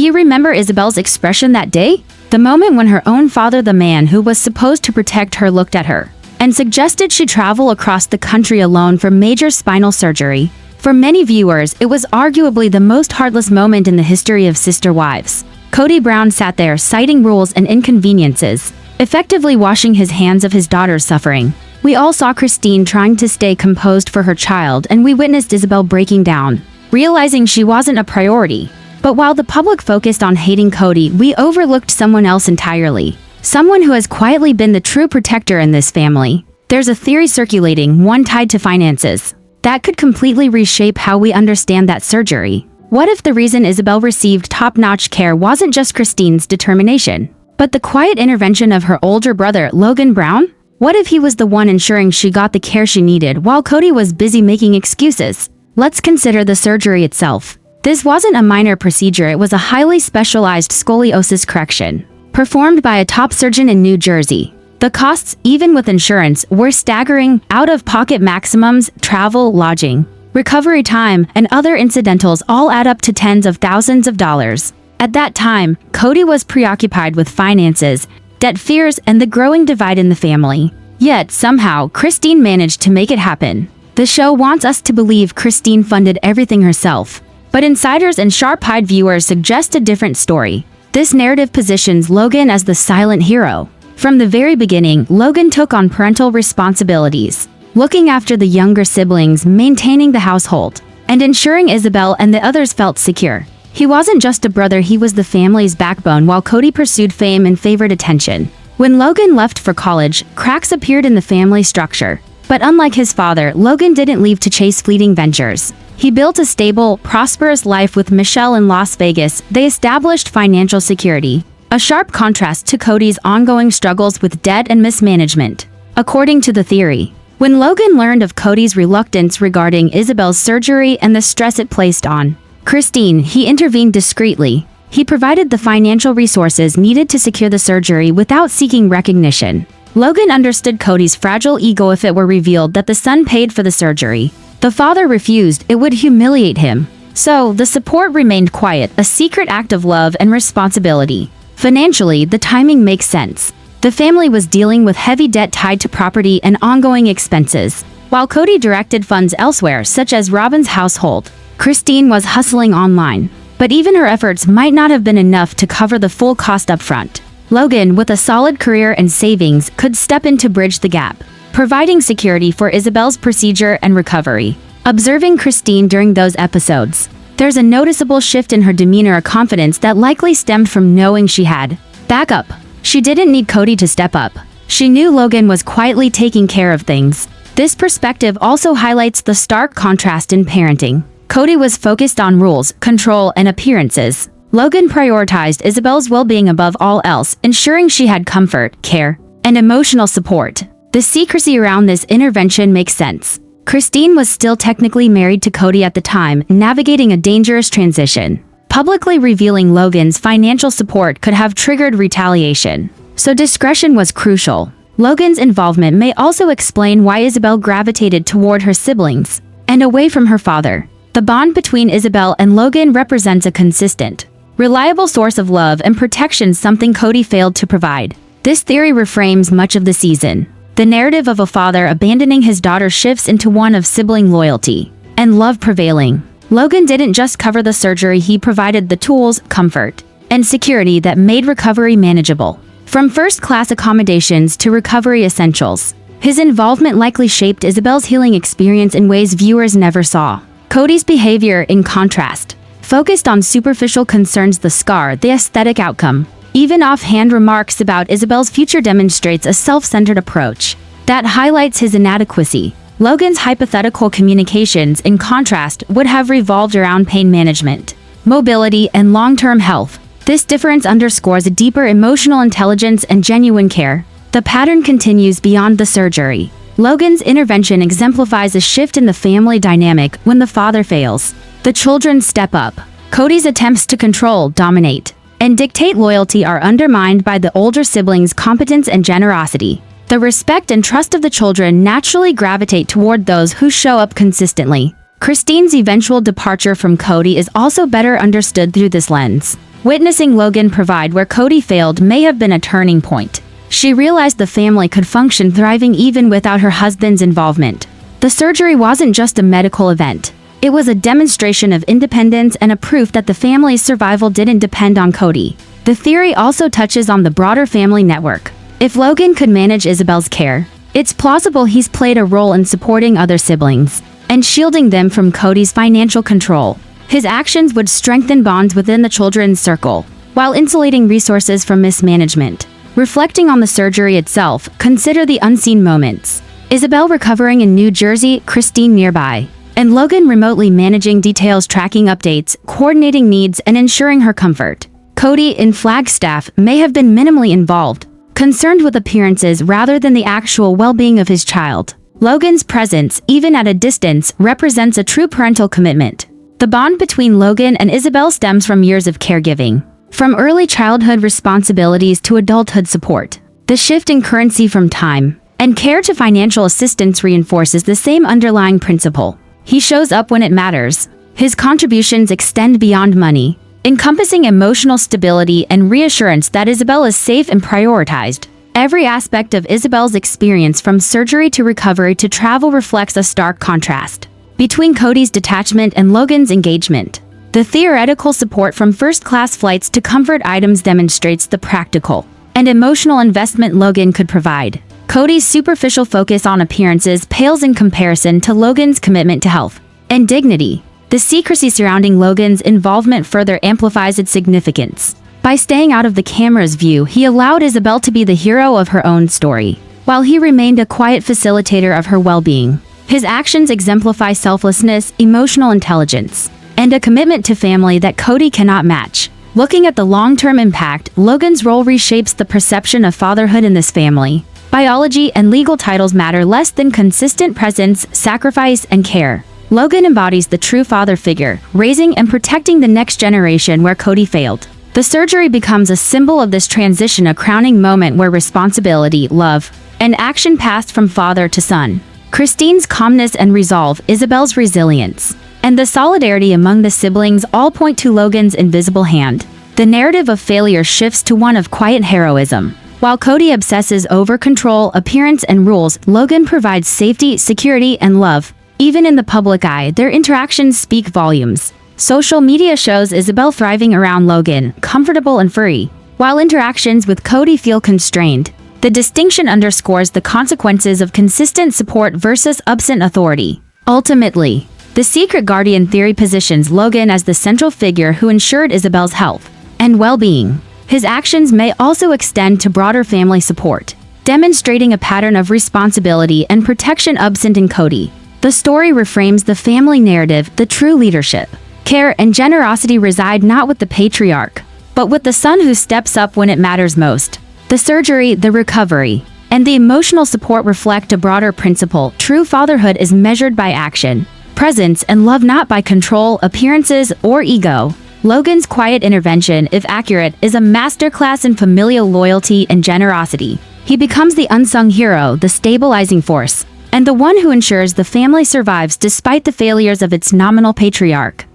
you remember Isabel's expression that day? The moment when her own father, the man who was supposed to protect her, looked at her and suggested she travel across the country alone for major spinal surgery. For many viewers, it was arguably the most heartless moment in the history of sister wives. Kody Brown sat there citing rules and inconveniences, effectively washing his hands of his daughter's suffering. We all saw Christine trying to stay composed for her child, and we witnessed Isabel breaking down, realizing she wasn't a priority. But while the public focused on hating Kody, we overlooked someone else entirely. Someone who has quietly been the true protector in this family. There's a theory circulating, one tied to finances, that could completely reshape how we understand that surgery. What if the reason Isabel received top-notch care wasn't just Christine's determination, but the quiet intervention of her older brother, Logan Brown? What if he was the one ensuring she got the care she needed while Kody was busy making excuses? Let's consider the surgery itself. This wasn't a minor procedure, it was a highly specialized scoliosis correction, performed by a top surgeon in New Jersey. The costs, even with insurance, were staggering. Out-of-pocket maximums, travel, lodging, recovery time, and other incidentals all add up to tens of thousands of dollars. At that time, Kody was preoccupied with finances, debt fears, and the growing divide in the family. Yet, somehow, Christine managed to make it happen. The show wants us to believe Christine funded everything herself, but insiders and sharp-eyed viewers suggest a different story. This narrative positions Logan as the silent hero. From the very beginning, Logan took on parental responsibilities, looking after the younger siblings, maintaining the household, and ensuring Isabel and the others felt secure. He wasn't just a brother, he was the family's backbone while Kody pursued fame and favored attention. When Logan left for college, cracks appeared in the family structure. But unlike his father, Logan didn't leave to chase fleeting ventures. He built a stable, prosperous life with Michelle in Las Vegas. They established financial security, a sharp contrast to Kody's ongoing struggles with debt and mismanagement. According to the theory, when Logan learned of Kody's reluctance regarding Isabel's surgery and the stress it placed on Christine, he intervened discreetly. He provided the financial resources needed to secure the surgery without seeking recognition. Logan understood Kody's fragile ego. If it were revealed that the son paid for the surgery, the father refused, it would humiliate him. So, the support remained quiet, a secret act of love and responsibility. Financially, the timing makes sense. The family was dealing with heavy debt tied to property and ongoing expenses, while Kody directed funds elsewhere, such as Robin's household. Christine was hustling online, but even her efforts might not have been enough to cover the full cost up front. Logan, with a solid career and savings, could step in to bridge the gap, providing security for Isabel's procedure and recovery. Observing Christine during those episodes, there's a noticeable shift in her demeanor, a confidence that likely stemmed from knowing she had backup. She didn't need Kody to step up. She knew Logan was quietly taking care of things. This perspective also highlights the stark contrast in parenting. Kody was focused on rules, control, and appearances. Logan prioritized Isabel's well-being above all else, ensuring she had comfort, care, and emotional support. The secrecy around this intervention makes sense. Christine was still technically married to Kody at the time, navigating a dangerous transition. Publicly revealing Logan's financial support could have triggered retaliation, so discretion was crucial. Logan's involvement may also explain why Isabel gravitated toward her siblings and away from her father. The bond between Isabel and Logan represents a consistent, reliable source of love and protection, something Kody failed to provide. This theory reframes much of the season. The narrative of a father abandoning his daughter shifts into one of sibling loyalty and love prevailing. Logan didn't just cover the surgery, he provided the tools, comfort, and security that made recovery manageable. From first-class accommodations to recovery essentials, his involvement likely shaped Isabel's healing experience in ways viewers never saw. Kody's behavior, in contrast, focused on superficial concerns, the scar, the aesthetic outcome. Even offhand remarks about Isabel's future demonstrates a self-centered approach that highlights his inadequacy. Logan's hypothetical communications, in contrast, would have revolved around pain management, mobility, and long-term health. This difference underscores a deeper emotional intelligence and genuine care. The pattern continues beyond the surgery. Logan's intervention exemplifies a shift in the family dynamic. When the father fails, the children step up. Kody's attempts to control, dominate, and dictate loyalty are undermined by the older siblings' competence and generosity. The respect and trust of the children naturally gravitate toward those who show up consistently. Christine's eventual departure from Kody is also better understood through this lens. Witnessing Logan provide where Kody failed may have been a turning point. She realized the family could function thriving even without her husband's involvement. The surgery wasn't just a medical event. It was a demonstration of independence and a proof that the family's survival didn't depend on Kody. The theory also touches on the broader family network. If Logan could manage Isabel's care, it's plausible he's played a role in supporting other siblings and shielding them from Kody's financial control. His actions would strengthen bonds within the children's circle, while insulating resources from mismanagement. Reflecting on the surgery itself, consider the unseen moments. Isabel recovering in New Jersey, Christine nearby, and Logan remotely managing details, tracking updates, coordinating needs, and ensuring her comfort. Kody in Flagstaff may have been minimally involved, concerned with appearances rather than the actual well-being of his child. Logan's presence, even at a distance, represents a true parental commitment. The bond between Logan and Isabel stems from years of caregiving, from early childhood responsibilities to adulthood support. The shift in currency from time and care to financial assistance reinforces the same underlying principle. He shows up when it matters. His contributions extend beyond money, encompassing emotional stability and reassurance that Isabel is safe and prioritized. Every aspect of Isabel's experience, from surgery to recovery to travel, reflects a stark contrast between Kody's detachment and Logan's engagement. The theoretical support from first-class flights to comfort items demonstrates the practical and emotional investment Logan could provide. Kody's superficial focus on appearances pales in comparison to Logan's commitment to health and dignity. The secrecy surrounding Logan's involvement further amplifies its significance. By staying out of the camera's view, he allowed Isabel to be the hero of her own story, while he remained a quiet facilitator of her well-being. His actions exemplify selflessness, emotional intelligence, and a commitment to family that Kody cannot match. Looking at the long-term impact, Logan's role reshapes the perception of fatherhood in this family. Biology and legal titles matter less than consistent presence, sacrifice, and care. Logan embodies the true father figure, raising and protecting the next generation where Kody failed. The surgery becomes a symbol of this transition, a crowning moment where responsibility, love, and action passed from father to son. Christine's calmness and resolve, Isabel's resilience, and the solidarity among the siblings all point to Logan's invisible hand. The narrative of failure shifts to one of quiet heroism. While Kody obsesses over control, appearance, and rules, Logan provides safety, security, and love. Even in the public eye, their interactions speak volumes. Social media shows Isabel thriving around Logan, comfortable and free, while interactions with Kody feel constrained. The distinction underscores the consequences of consistent support versus absent authority. Ultimately, the secret guardian theory positions Logan as the central figure who ensured Isabel's health and well-being. His actions may also extend to broader family support, demonstrating a pattern of responsibility and protection absent in Kody. The story reframes the family narrative. The true leadership, care, and generosity reside not with the patriarch, but with the son who steps up when it matters most. The surgery, the recovery, and the emotional support reflect a broader principle. True fatherhood is measured by action, presence, and love, not by control, appearances, or ego. Logan's quiet intervention, if accurate, is a masterclass in familial loyalty and generosity. He becomes the unsung hero, the stabilizing force, and the one who ensures the family survives despite the failures of its nominal patriarch.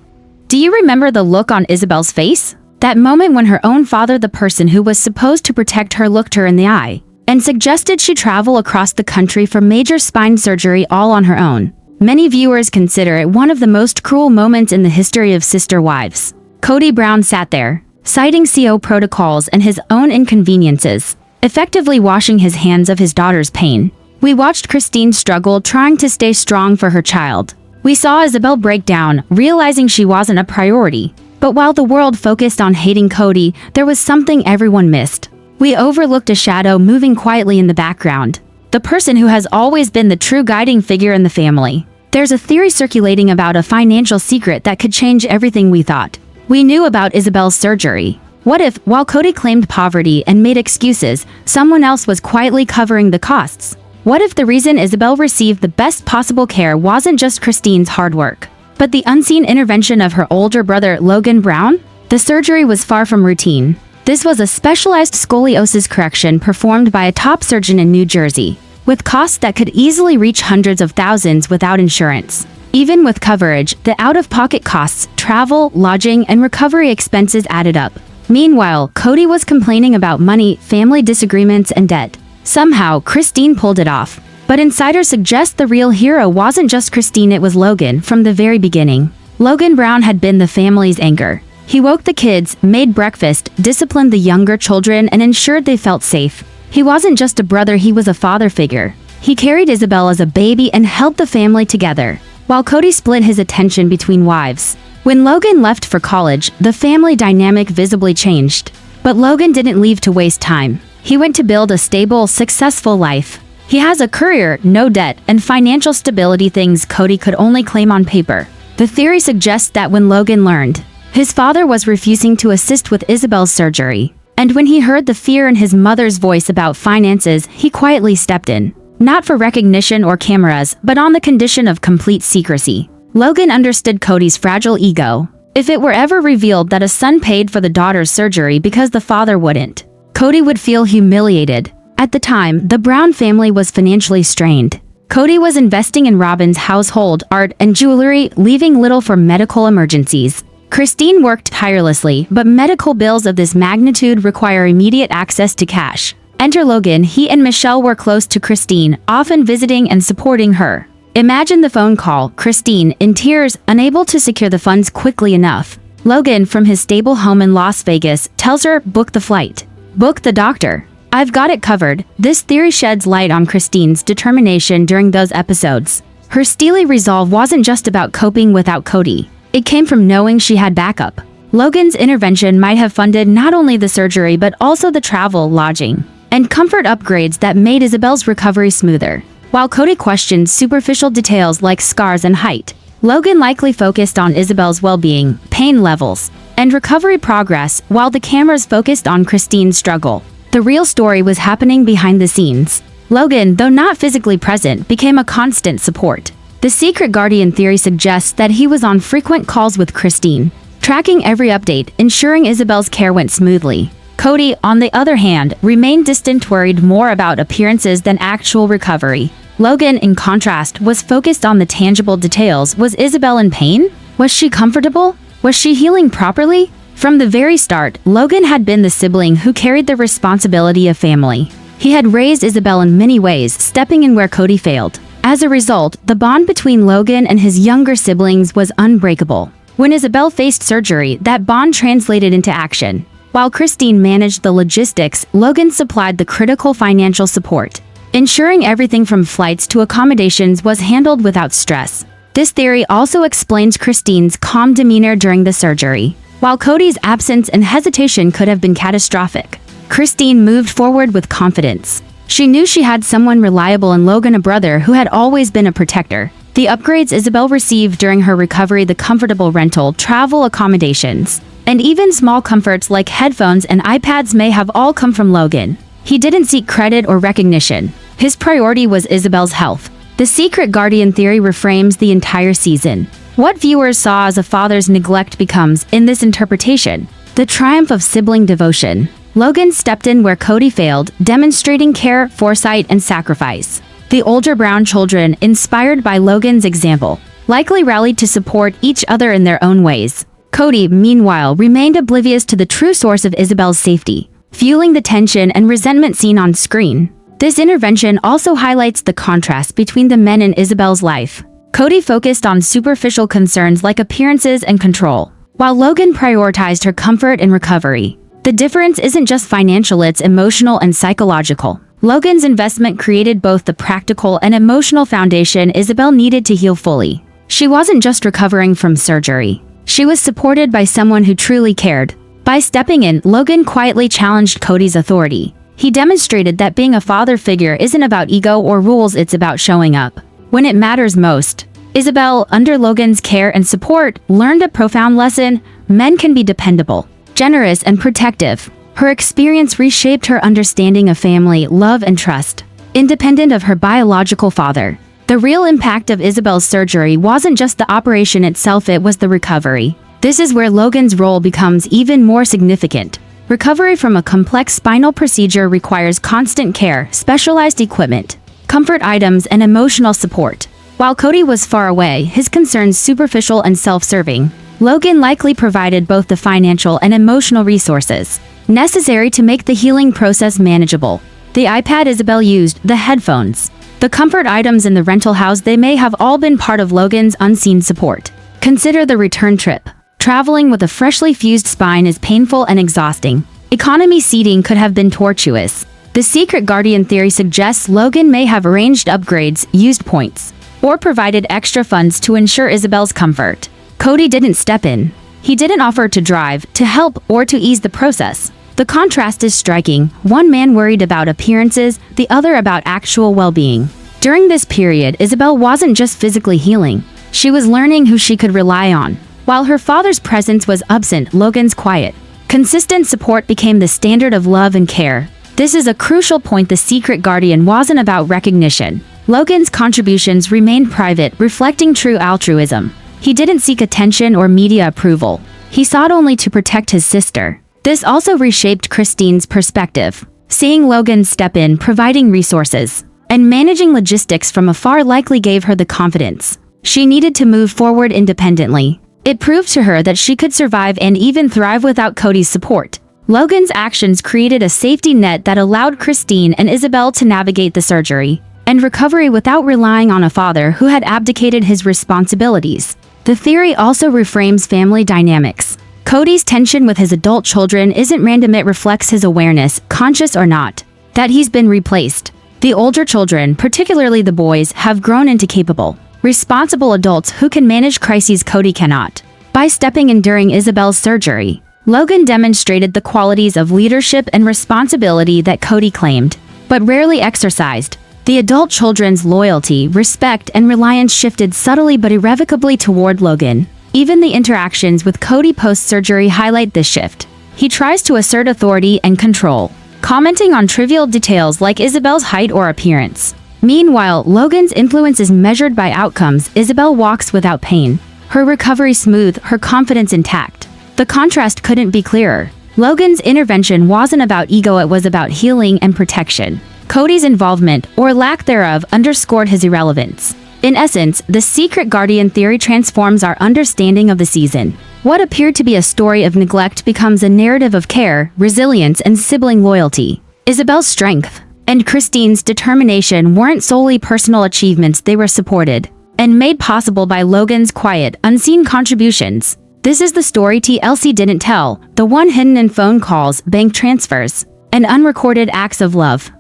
Do you remember the look on Isabel's face? That moment when her own father, the person who was supposed to protect her, looked her in the eye and suggested she travel across the country for major spine surgery all on her own. Many viewers consider it one of the most cruel moments in the history of sister wives. Kody Brown sat there, citing CO protocols and his own inconveniences, effectively washing his hands of his daughter's pain. We watched Christine struggle, trying to stay strong for her child. We saw Isabel break down, realizing she wasn't a priority. But while the world focused on hating Kody, there was something everyone missed. We overlooked a shadow moving quietly in the background. The person who has always been the true guiding figure in the family. There's a theory circulating about a financial secret that could change everything we thought we knew about Isabel's surgery. What if, while Kody claimed poverty and made excuses, someone else was quietly covering the costs? What if the reason Isabel received the best possible care wasn't just Christine's hard work, but the unseen intervention of her older brother, Logan Brown? The surgery was far from routine. This was a specialized scoliosis correction performed by a top surgeon in New Jersey, with costs that could easily reach hundreds of thousands without insurance. Even with coverage, the out-of-pocket costs, travel, lodging, and recovery expenses added up. Meanwhile, Kody was complaining about money, family disagreements, and debt. Somehow, Christine pulled it off. But insiders suggest the real hero wasn't just Christine, it was Logan from the very beginning. Logan Brown had been the family's anchor. He woke the kids, made breakfast, disciplined the younger children, and ensured they felt safe. He wasn't just a brother, he was a father figure. He carried Isabel as a baby and held the family together, while Kody split his attention between wives. When Logan left for college, the family dynamic visibly changed. But Logan didn't leave to waste time. He went to build a stable, successful life. He has a career, no debt, and financial stability, things Kody could only claim on paper. The theory suggests that when Logan learned his father was refusing to assist with Isabel's surgery, and when he heard the fear in his mother's voice about finances, he quietly stepped in. Not for recognition or cameras, but on the condition of complete secrecy. Logan understood Kody's fragile ego. If it were ever revealed that a son paid for the daughter's surgery because the father wouldn't, Kody would feel humiliated. At the time, the Brown family was financially strained. Kody was investing in Robin's household, art, and jewelry, leaving little for medical emergencies. Christine worked tirelessly, but medical bills of this magnitude require immediate access to cash. Enter Logan. He and Michelle were close to Christine, often visiting and supporting her. Imagine the phone call, Christine, in tears, unable to secure the funds quickly enough. Logan, from his stable home in Las Vegas, tells her, book the flight. Book the doctor. I've got it covered. This theory sheds light on Christine's determination during those episodes. Her steely resolve wasn't just about coping without Kody. It came from knowing she had backup. Logan's intervention might have funded not only the surgery but also the travel, lodging, and comfort upgrades that made Isabel's recovery smoother. While Kody questioned superficial details like scars and height, Logan likely focused on Isabel's well-being, pain levels, and recovery progress, while the cameras focused on Christine's struggle. The real story was happening behind the scenes. Logan, though not physically present, became a constant support. The secret guardian theory suggests that he was on frequent calls with Christine, tracking every update, ensuring Isabel's care went smoothly. Kody, on the other hand, remained distant, worried more about appearances than actual recovery. Logan, in contrast, was focused on the tangible details. Was Isabel in pain? Was she comfortable? Was she healing properly? From the very start, Logan had been the sibling who carried the responsibility of family. He had raised Isabel in many ways, stepping in where Kody failed. As a result, the bond between Logan and his younger siblings was unbreakable. When Isabel faced surgery, that bond translated into action. While Christine managed the logistics, Logan supplied the critical financial support, ensuring everything from flights to accommodations was handled without stress. This theory also explains Christine's calm demeanor during the surgery. While Kody's absence and hesitation could have been catastrophic, Christine moved forward with confidence. She knew she had someone reliable in Logan, a brother who had always been a protector. The upgrades Isabel received during her recovery, the comfortable rental, travel accommodations, and even small comforts like headphones and iPads may have all come from Logan. He didn't seek credit or recognition. His priority was Isabel's health. The secret guardian theory reframes the entire season. What viewers saw as a father's neglect becomes, in this interpretation, the triumph of sibling devotion. Logan stepped in where Kody failed, demonstrating care, foresight, and sacrifice. The older Brown children, inspired by Logan's example, likely rallied to support each other in their own ways. Kody, meanwhile, remained oblivious to the true source of Isabel's safety, fueling the tension and resentment seen on screen. This intervention also highlights the contrast between the men in Isabel's life. Kody focused on superficial concerns like appearances and control, while Logan prioritized her comfort and recovery. The difference isn't just financial, it's emotional and psychological. Logan's investment created both the practical and emotional foundation Isabel needed to heal fully. She wasn't just recovering from surgery. She was supported by someone who truly cared. By stepping in, Logan quietly challenged Kody's authority. He demonstrated that being a father figure isn't about ego or rules, it's about showing up when it matters most. Isabel, under Logan's care and support, learned a profound lesson: men can be dependable, generous, and protective. Her experience reshaped her understanding of family, love, and trust, independent of her biological father. The real impact of Isabel's surgery wasn't just the operation itself, it was the recovery. This is where Logan's role becomes even more significant. Recovery from a complex spinal procedure requires constant care, specialized equipment, comfort items, and emotional support. While Kody was far away, his concerns superficial and self-serving. Logan likely provided both the financial and emotional resources necessary to make the healing process manageable. The iPad Isabel used, the headphones, the comfort items in the rental house, they may have all been part of Logan's unseen support. Consider the return trip. Traveling with a freshly fused spine is painful and exhausting. Economy seating could have been tortuous. The secret guardian theory suggests Logan may have arranged upgrades, used points, or provided extra funds to ensure Isabel's comfort. Kody didn't step in. He didn't offer to drive, to help, or to ease the process. The contrast is striking. One man worried about appearances, the other about actual well-being. During this period, Isabel wasn't just physically healing. She was learning who she could rely on. While her father's presence was absent, Logan's quiet, consistent support became the standard of love and care. This is a crucial point. The secret guardian wasn't about recognition. Logan's contributions remained private, reflecting true altruism. He didn't seek attention or media approval. He sought only to protect his sister. This also reshaped Christine's perspective. Seeing Logan step in, providing resources, and managing logistics from afar likely gave her the confidence she needed to move forward independently. It proved to her that she could survive and even thrive without Kody's support. Logan's actions created a safety net that allowed Christine and Isabel to navigate the surgery and recovery without relying on a father who had abdicated his responsibilities. The theory also reframes family dynamics. Kody's tension with his adult children isn't random, it reflects his awareness, conscious or not, that he's been replaced. The older children, particularly the boys, have grown into capable, responsible adults who can manage crises Kody cannot. By stepping in during Isabel's surgery, Logan demonstrated the qualities of leadership and responsibility that Kody claimed, but rarely exercised. The adult children's loyalty, respect, and reliance shifted subtly but irrevocably toward Logan. Even the interactions with Kody post-surgery highlight this shift. He tries to assert authority and control, commenting on trivial details like Isabel's height or appearance. Meanwhile, Logan's influence is measured by outcomes. Isabel walks without pain, her recovery smooth, her confidence intact. The contrast couldn't be clearer. Logan's intervention wasn't about ego, it was about healing and protection. Kody's involvement, or lack thereof, underscored his irrelevance. In essence, the secret guardian theory transforms our understanding of the season. What appeared to be a story of neglect becomes a narrative of care, resilience, and sibling loyalty. Isabel's strength and Christine's determination weren't solely personal achievements, they were supported and made possible by Logan's quiet, unseen contributions. This is the story TLC didn't tell, the one hidden in phone calls, bank transfers, and unrecorded acts of love.